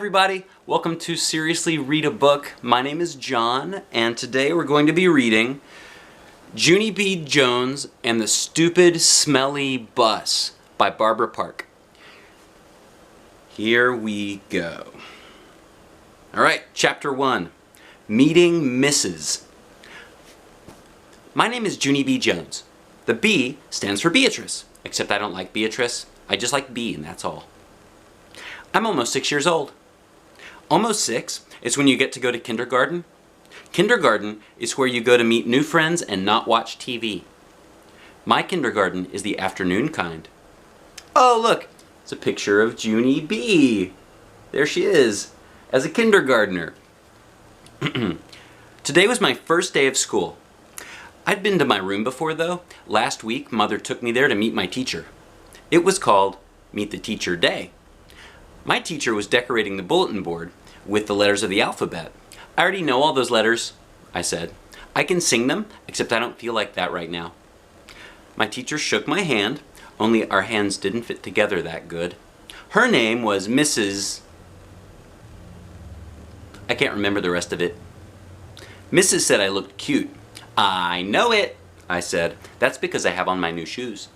everybody, welcome to Seriously Read a Book. My name is John, and today we're going to be reading Junie B. Jones and the Stupid Smelly Bus by Barbara Park. Here we go. Alright, Chapter 1, Meeting Mrs. My name is Junie B. Jones. The B stands for Beatrice, except I don't like Beatrice. I just like B, and that's all. I'm almost 6 years old. Almost 6 is when you get to go to kindergarten. Kindergarten is where you go to meet new friends and not watch TV. My kindergarten is the afternoon kind. Oh, look, it's a picture of Junie B. There she is, as a kindergartner. Today was my first day of school. I'd been to my room before, though. Last week, Mother took me there to meet my teacher. It was called Meet the Teacher Day. My teacher was decorating the bulletin board with the letters of the alphabet. I already know all those letters, I said. I can sing them, except I don't feel like that right now. My teacher shook my hand, only our hands didn't fit together that good. Her name was Mrs. I can't remember the rest of it. Mrs. said I looked cute. I know it, I said. That's because I have on my new shoes.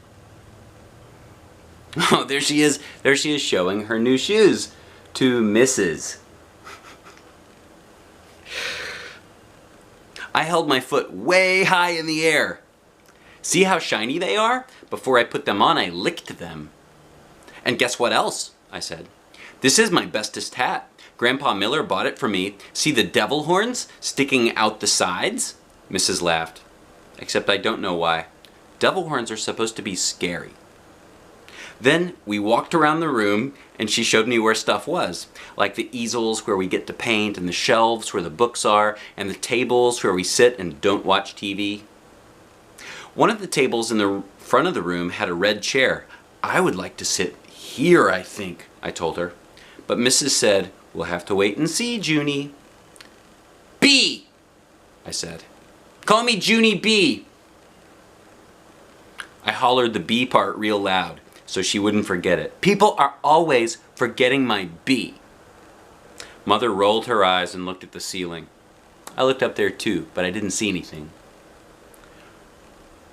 Oh, there she is. There she is showing her new shoes to Mrs. I held my foot way high in the air. See how shiny they are? Before I put them on, I licked them. And guess what else? I said. This is my bestest hat. Grandpa Miller bought it for me. See the devil horns sticking out the sides? Mrs. laughed. Except I don't know why. Devil horns are supposed to be scary. Then we walked around the room and she showed me where stuff was, like the easels where we get to paint and the shelves where the books are and the tables where we sit and don't watch TV. One of the tables in the front of the room had a red chair. I would like to sit here, I think, I told her. But Mrs. said, we'll have to wait and see, Junie. B, I said. Call me Junie B. I hollered the B part real loud, so she wouldn't forget it. People are always forgetting my B. Mother rolled her eyes and looked at the ceiling. I looked up there too, but I didn't see anything.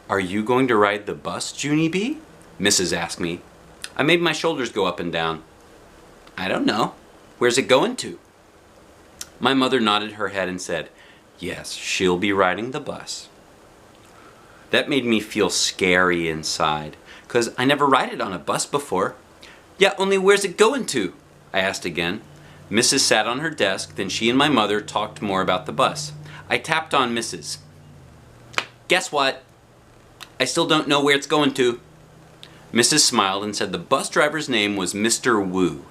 Are you going to ride the bus, Junie B? Mrs. asked me. I made my shoulders go up and down. I don't know. Where's it going to? My mother nodded her head and said, yes, she'll be riding the bus. That made me feel scary inside, 'cause I never rided on a bus before. Yeah, only where's it going to? I asked again. Mrs. sat on her desk, then she and my mother talked more about the bus. I tapped on Mrs. Guess what? I still don't know where it's going to. Mrs. smiled and said the bus driver's name was Mr. Wu.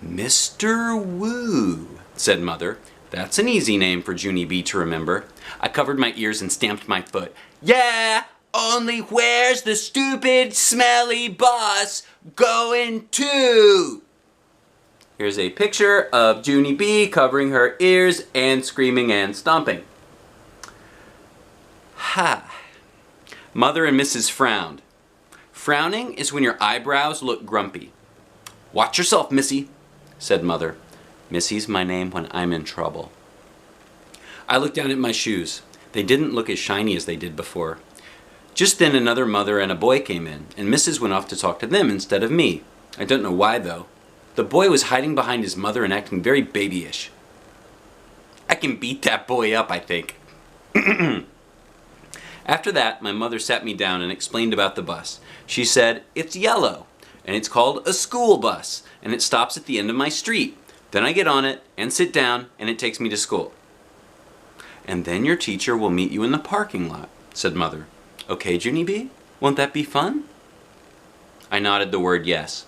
Mr. Wu, said Mother. That's an easy name for Junie B to remember. I covered my ears and stamped my foot. Yeah! Only where's the stupid, smelly bus going to? Here's a picture of Junie B covering her ears and screaming and stomping. Ha! Mother and Mrs. frowned. Frowning is when your eyebrows look grumpy. Watch yourself, Missy, said Mother. Missy's my name when I'm in trouble. I looked down at my shoes. They didn't look as shiny as they did before. Just then another mother and a boy came in, and Mrs. went off to talk to them instead of me. I don't know why, though. The boy was hiding behind his mother and acting very babyish. I can beat that boy up, I think. After that, my mother sat me down and explained about the bus. She said, it's yellow, and it's called a school bus, and it stops at the end of my street. Then I get on it and sit down, and it takes me to school. And then your teacher will meet you in the parking lot, said Mother. Okay, Junie B? Won't that be fun? I nodded the word yes.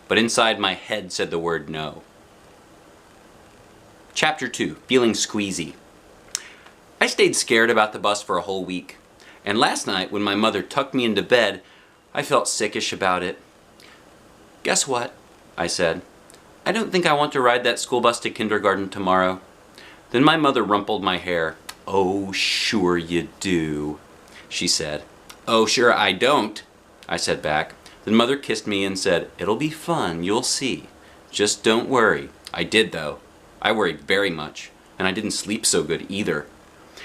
But inside my head said the word no. Chapter 2, Feeling Squeezy. I stayed scared about the bus for a whole week. And last night, when my mother tucked me into bed, I felt sickish about it. Guess what? I said. I don't think I want to ride that school bus to kindergarten tomorrow. Then my mother rumpled my hair. Oh, sure you do, she said. Oh, sure I don't, I said back. Then Mother kissed me and said, it'll be fun, you'll see. Just don't worry. I did though. I worried very much, and I didn't sleep so good either.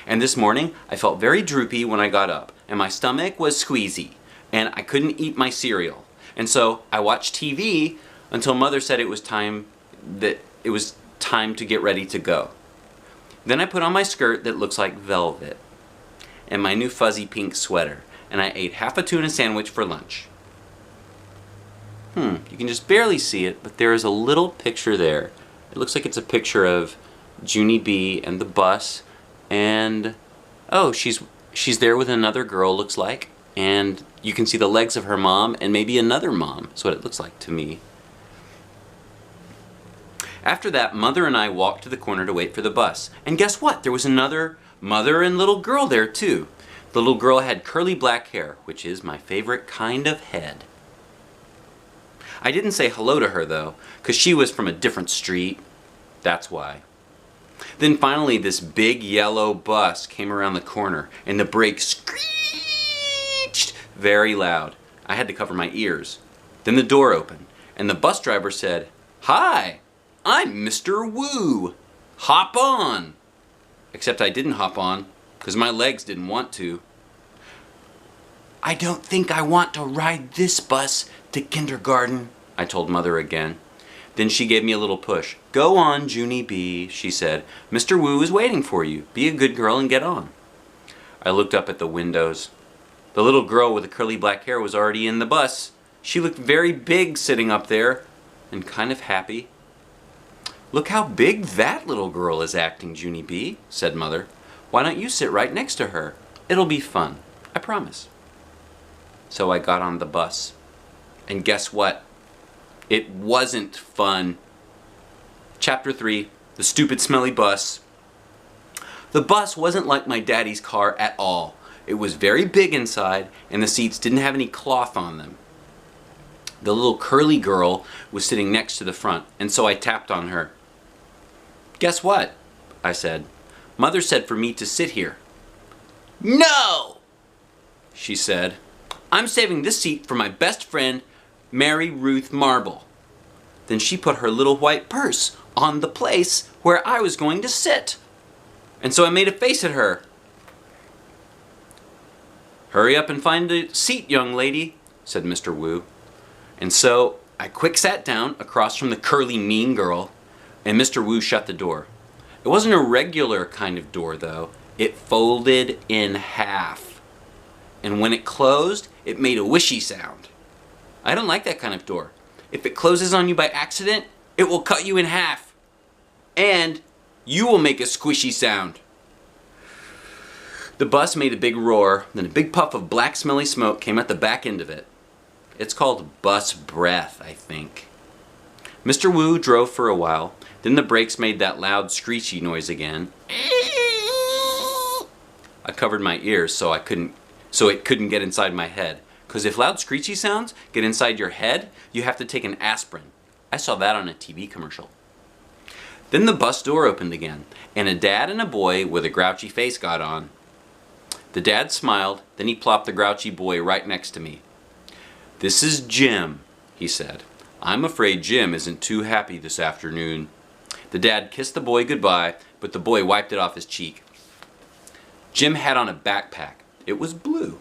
And this morning, I felt very droopy when I got up, and my stomach was squeezy, and I couldn't eat my cereal. And so I watched TV until Mother said it was time to get ready to go. Then I put on my skirt that looks like velvet, and my new fuzzy pink sweater, and I ate half a tuna sandwich for lunch. You can just barely see it, but there is a little picture there. It looks like it's a picture of Junie B and the bus, and oh, she's there with another girl, looks like, and you can see the legs of her mom and maybe another mom. That's what it looks like to me. After that, Mother and I walked to the corner to wait for the bus. And guess what? There was another mother and little girl there too. The little girl had curly black hair, which is my favorite kind of head. I didn't say hello to her though, because she was from a different street. That's why. Then finally this big yellow bus came around the corner and the brakes screeched very loud. I had to cover my ears. Then the door opened and the bus driver said, "Hi, I'm Mr. Woo. Hop on." Except I didn't hop on because my legs didn't want to. "I don't think I want to ride this bus to kindergarten," I told Mother again. Then she gave me a little push. "Go on, Junie B," she said. "Mr. Woo is waiting for you. Be a good girl and get on." I looked up at the windows. The little girl with the curly black hair was already in the bus. She looked very big sitting up there and kind of happy. "Look how big that little girl is acting, Junie B," said Mother. "Why don't you sit right next to her? It'll be fun, I promise." So I got on the bus. And guess what? It wasn't fun. Chapter 3, The Stupid Smelly Bus. The bus wasn't like my daddy's car at all. It was very big inside, and the seats didn't have any cloth on them. The little curly girl was sitting next to the front, and so I tapped on her. "Guess what?" I said. "Mother said for me to sit here." "No!" she said. "I'm saving this seat for my best friend, Mary Ruth Marble." Then she put her little white purse on the place where I was going to sit. And so I made a face at her. "Hurry up and find a seat, young lady," said Mr. Woo. And so I quick sat down across from the curly mean girl, and Mr. Woo shut the door. It wasn't a regular kind of door though. It folded in half. And when it closed, it made a wishy sound. I don't like that kind of door. If it closes on you by accident, it will cut you in half. And you will make a squishy sound. The bus made a big roar, then a big puff of black smelly smoke came at the back end of it. It's called bus breath, I think. Mr. Woo drove for a while, then the brakes made that loud screechy noise again. I covered my ears so it couldn't get inside my head. Because if loud screechy sounds get inside your head, you have to take an aspirin. I saw that on a TV commercial. Then the bus door opened again, and a dad and a boy with a grouchy face got on. The dad smiled, then he plopped the grouchy boy right next to me. "This is Jim," he said. "I'm afraid Jim isn't too happy this afternoon." The dad kissed the boy goodbye, but the boy wiped it off his cheek. Jim had on a backpack. It was blue.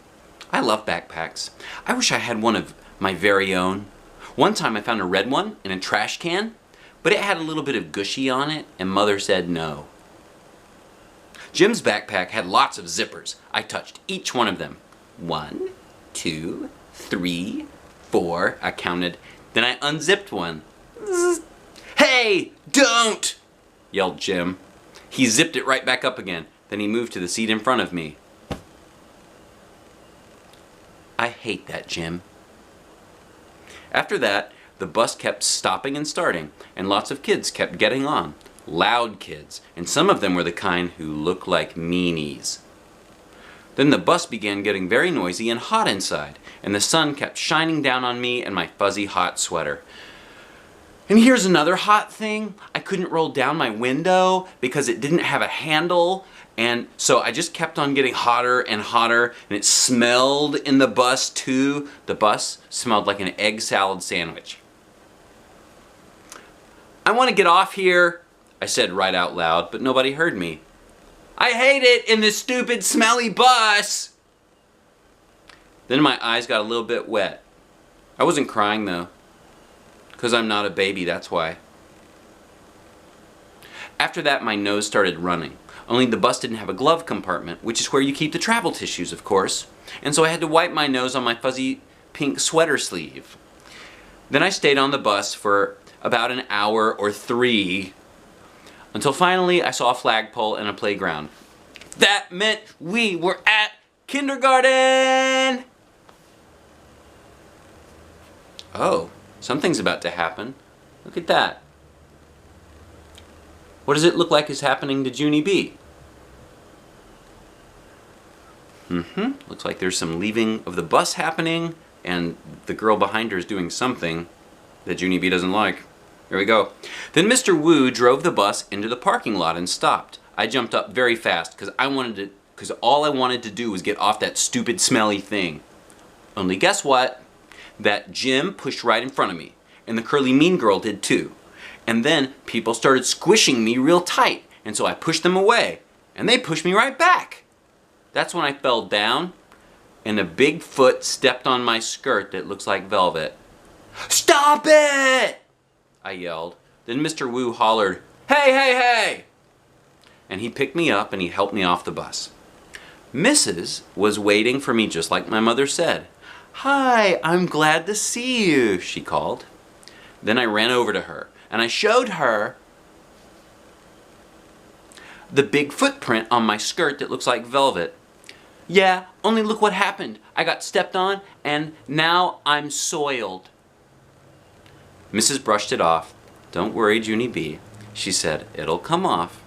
I love backpacks. I wish I had one of my very own. One time I found a red one in a trash can, but it had a little bit of gushy on it, and Mother said no. Jim's backpack had lots of zippers. I touched each one of them. 1, 2, 3, 4, I counted. Then I unzipped one. Zzz. "Hey, don't!" yelled Jim. He zipped it right back up again. Then he moved to the seat in front of me. I hate that, Jim. After that, the bus kept stopping and starting, and lots of kids kept getting on. Loud kids, and some of them were the kind who looked like meanies. Then the bus began getting very noisy and hot inside, and the sun kept shining down on me and my fuzzy hot sweater. And here's another hot thing. I couldn't roll down my window because it didn't have a handle, and so I just kept on getting hotter and hotter, and it smelled in the bus too. The bus smelled like an egg salad sandwich. I want to get off here, I said right out loud, but nobody heard me. I hate it in this stupid smelly bus. Then my eyes got a little bit wet. I wasn't crying though, because I'm not a baby, that's why. After that, my nose started running. Only the bus didn't have a glove compartment, which is where you keep the travel tissues, of course. And so I had to wipe my nose on my fuzzy pink sweater sleeve. Then I stayed on the bus for about an hour or 3, until finally I saw a flagpole and a playground. That meant we were at kindergarten! Oh, something's about to happen. Look at that. What does it look like is happening to Junie B? Looks like there's some leaving of the bus happening, and the girl behind her is doing something that Junie B doesn't like. Here we go. Then Mr. Wu drove the bus into the parking lot and stopped. I jumped up very fast because all I wanted to do was get off that stupid smelly thing. Only guess what? That Jim pushed right in front of me, and the curly mean girl did too. And then people started squishing me real tight, and so I pushed them away, and they pushed me right back. That's when I fell down, and a big foot stepped on my skirt that looks like velvet. Stop it! I yelled. Then Mr. Wu hollered, "Hey, hey, hey!" And he picked me up and he helped me off the bus. Mrs. was waiting for me just like my mother said. "Hi, I'm glad to see you," she called. Then I ran over to her and I showed her the big footprint on my skirt that looks like velvet. Yeah, only look what happened. I got stepped on and now I'm soiled. Mrs. brushed it off. "Don't worry, Junie B," she said. "It'll come off."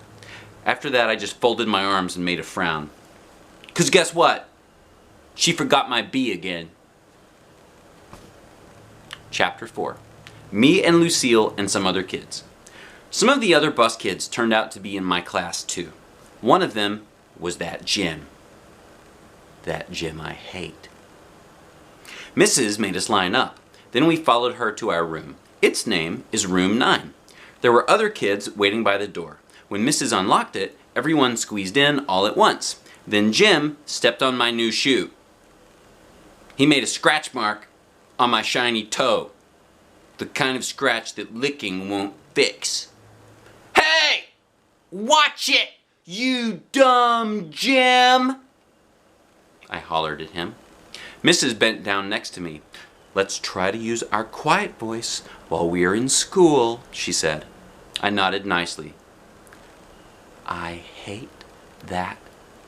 After that, I just folded my arms and made a frown. 'Cause guess what? She forgot my B again. Chapter 4. Me and Lucille and some other kids. Some of the other bus kids turned out to be in my class too. One of them was that Jim. That Jim I hate. Mrs. made us line up. Then we followed her to our room. Its name is Room 9. There were other kids waiting by the door. When Mrs. unlocked it, everyone squeezed in all at once. Then Jim stepped on my new shoe. He made a scratch mark on my shiny toe. The kind of scratch that licking won't fix. "Hey! Watch it, you dumb Jim!" I hollered at him. Mrs. bent down next to me. "Let's try to use our quiet voice while we are in school," she said. I nodded nicely. "I hate that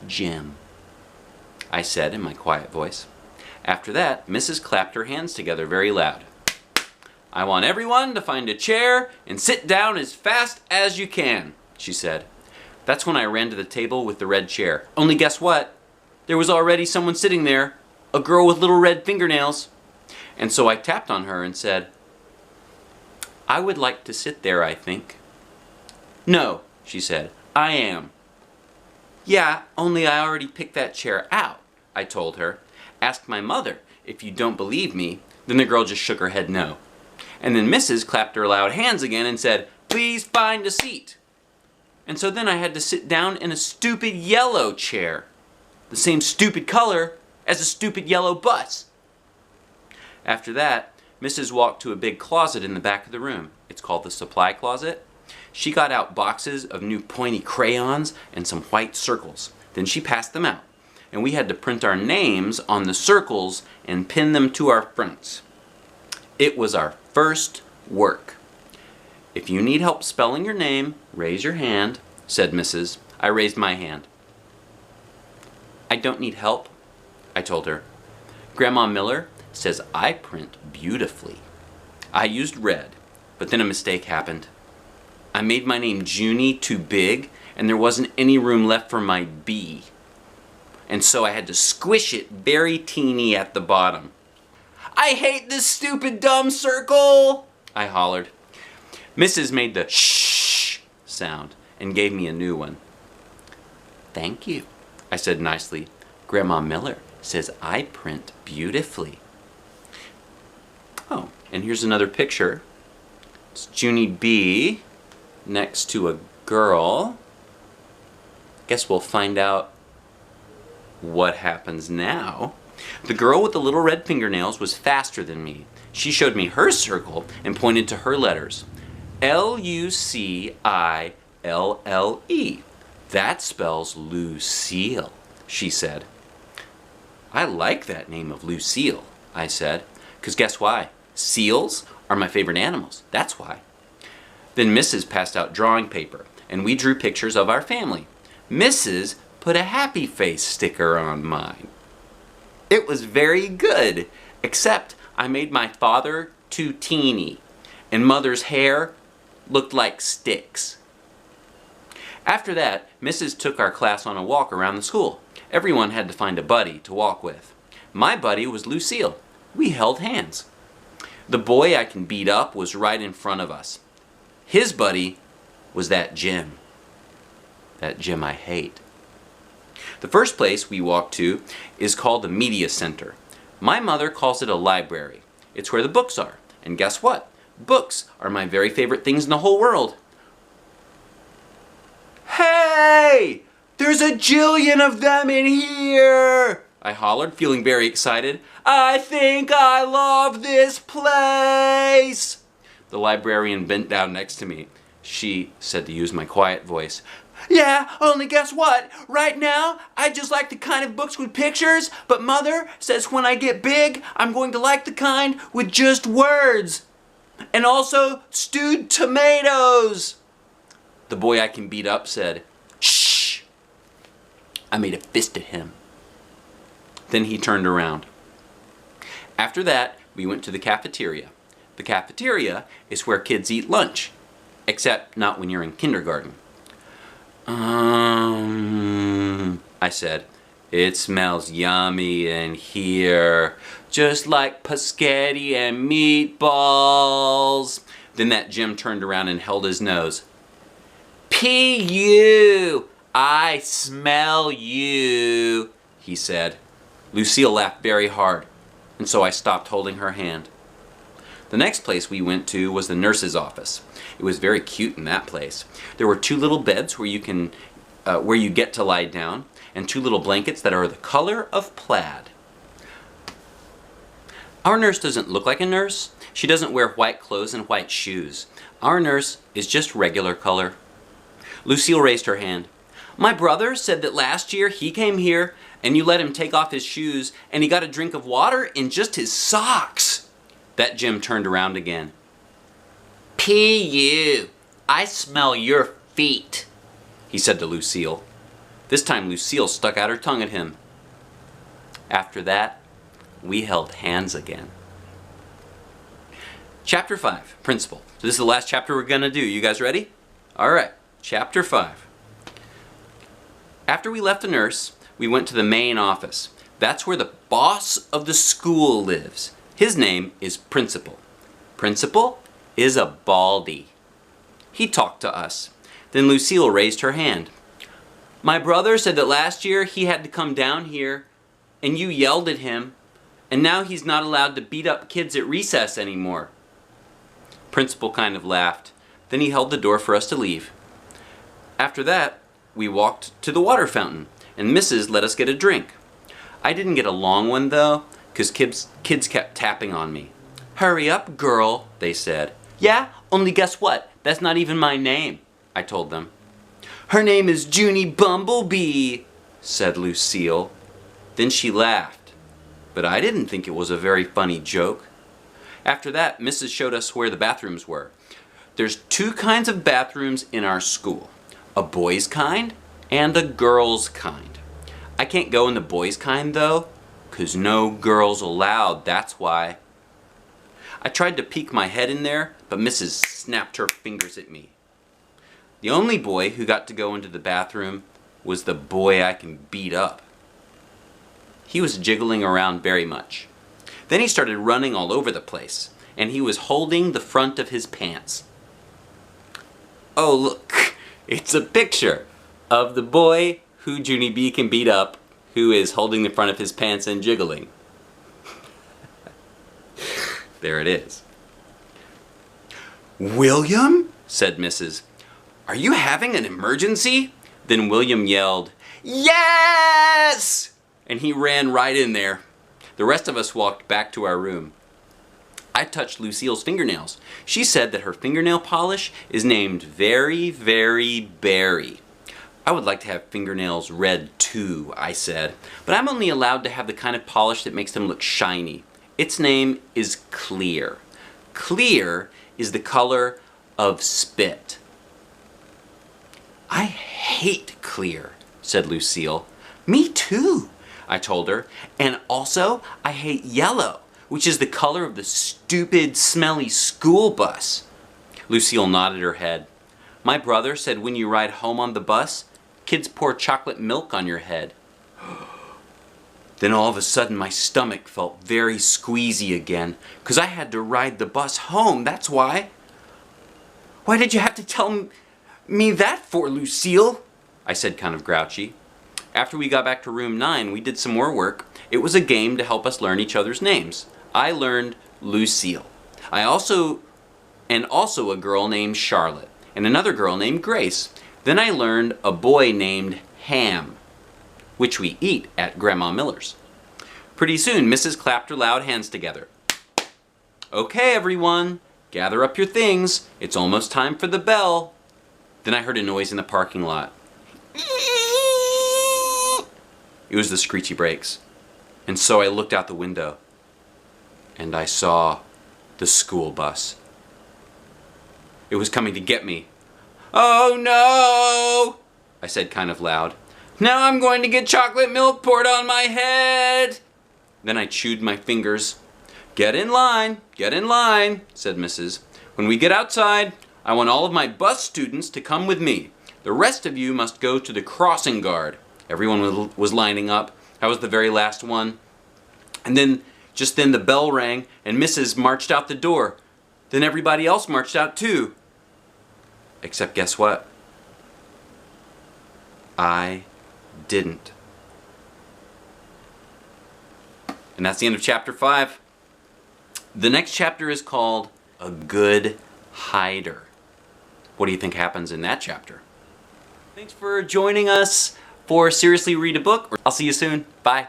Jim," I said in my quiet voice. After that, Mrs. clapped her hands together very loud. "I want everyone to find a chair and sit down as fast as you can," she said. That's when I ran to the table with the red chair. Only guess what? There was already someone sitting there, a girl with little red fingernails. And so I tapped on her and said, "I would like to sit there, I think." "No," she said, "I am." "Yeah, only I already picked that chair out," I told her. "Ask my mother if you don't believe me." Then the girl just shook her head no. And then Mrs. clapped her loud hands again and said, "Please find a seat." And so then I had to sit down in a stupid yellow chair, the same stupid color as a stupid yellow bus. After that, Mrs. walked to a big closet in the back of the room. It's called the supply closet. She got out boxes of new pointy crayons and some white circles. Then she passed them out, and we had to print our names on the circles and pin them to our fronts. It was our first work. "If you need help spelling your name, raise your hand," said Mrs. I raised my hand. "I don't need help," I told her. "Grandma Miller says I print beautifully." I used red, but then a mistake happened. I made my name Junie too big, and there wasn't any room left for my B. And so I had to squish it very teeny at the bottom. "I hate this stupid dumb circle!" I hollered. Mrs. made the shh sound and gave me a new one. "Thank you," I said nicely. "Grandma Miller says I print beautifully." Oh, and here's another picture It's Junie B next to a girl. Guess we'll find out what happens now. The girl with the little red fingernails was faster than me. She showed me her circle and pointed to her letters. Lucille. That spells Lucille, she said. I like that name of Lucille, I said, because guess why? Seals are my favorite animals, that's why. Then Mrs. passed out drawing paper, and we drew pictures of our family. Mrs. put a happy face sticker on mine. It was very good, except I made my father too teeny, and Mother's hair looked like sticks. After that, Mrs. took our class on a walk around the school. Everyone had to find a buddy to walk with. My buddy was Lucille. We held hands. The boy I can beat up was right in front of us. His buddy was that Jim. That Jim I hate. The first place we walked to is called the Media Center. My mother calls it a library. It's where the books are. And guess what? Books are my very favorite things in the whole world. Hey! There's a jillion of them in here! I hollered, feeling very excited. I think I love this place! The librarian bent down next to me. She said, to use my quiet voice, yeah, only guess what? Right now, I just like the kind of books with pictures, but Mother says when I get big, I'm going to like the kind with just words. And also stewed tomatoes. The boy I can beat up said, shh. I made a fist at him. Then he turned around. After that, we went to the cafeteria. The cafeteria is where kids eat lunch, except not when you're in kindergarten. I said, it smells yummy in here, just like paschetti and meatballs. Then that Jim turned around and held his nose. P.U. I smell you, he said. Lucille laughed very hard, and so I stopped holding her hand. The next place we went to was the nurse's office. It was very cute in that place. There were 2 little beds where you get to lie down, and 2 little blankets that are the color of plaid. Our nurse doesn't look like a nurse. She doesn't wear white clothes and white shoes. Our nurse is just regular color. Lucille raised her hand. My brother said that last year he came here and you let him take off his shoes and he got a drink of water in just his socks. That Jim turned around again. P.U. I smell your feet, he said to Lucille. This time Lucille stuck out her tongue at him. After that, we held hands again. Chapter 5, Principal. So this is the last chapter we're going to do. You guys ready? All right, Chapter 5. After we left the nurse, we went to the main office. That's where the boss of the school lives. His name is Principal. Principal is a baldy. He talked to us. Then Lucille raised her hand. My brother said that last year he had to come down here and you yelled at him and now he's not allowed to beat up kids at recess anymore. Principal kind of laughed. Then he held the door for us to leave. After that, we walked to the water fountain and Mrs. let us get a drink. I didn't get a long one though, because kids kept tapping on me. Hurry up, girl, they said. Yeah, only guess what? That's not even my name, I told them. Her name is Junie Bumblebee, said Lucille. Then she laughed, but I didn't think it was a very funny joke. After that, Mrs. showed us where the bathrooms were. There's 2 kinds of bathrooms in our school, a boys' kind and a girls' kind. I can't go in the boys' kind though, 'cause no girls allowed, that's why. I tried to peek my head in there, but Mrs. snapped her fingers at me. The only boy who got to go into the bathroom was the boy I can beat up. He was jiggling around very much. Then he started running all over the place, and he was holding the front of his pants. Oh look, it's a picture of the boy who Junie B can beat up, who is holding the front of his pants and jiggling. There it is. "William?" said Mrs. "Are you having an emergency?" Then William yelled, "Yes!" And he ran right in there. The rest of us walked back to our room. I touched Lucille's fingernails. She said that her fingernail polish is named Very, Very Berry. "I would like to have fingernails red too," I said, "but I'm only allowed to have the kind of polish that makes them look shiny. Its name is Clear. Clear is the color of spit." "I hate clear," said Lucille. "Me too," I told her. "And also, I hate yellow, which is the color of the stupid, smelly school bus." Lucille nodded her head. "My brother said when you ride home on the bus, kids pour chocolate milk on your head." Then all of a sudden my stomach felt very squeezy again, 'cause I had to ride the bus home, that's why. "Why did you have to tell me that for, Lucille?" I said, kind of grouchy. After we got back to room 9, we did some more work. It was a game to help us learn each other's names. I learned Lucille. Also a girl named Charlotte, and another girl named Grace. Then I learned a boy named Ham, which we eat at Grandma Miller's. Pretty soon, Mrs. clapped her loud hands together. "Okay, everyone, gather up your things. It's almost time for the bell." Then I heard a noise in the parking lot. It was the screechy brakes. And so I looked out the window, and I saw the school bus. It was coming to get me. "Oh no!" I said kind of loud. "Now I'm going to get chocolate milk poured on my head." Then I chewed my fingers. Get in line," said Mrs. "When we get outside, I want all of my bus students to come with me. The rest of you must go to the crossing guard." Everyone was lining up. I was the very last one. And just then the bell rang and Mrs. marched out the door. Then everybody else marched out too. Except guess what? I didn't. And that's the end of chapter 5. The next chapter is called A Good Hider. What do you think happens in that chapter? Thanks for joining us for Seriously Read a Book. I'll see you soon. Bye.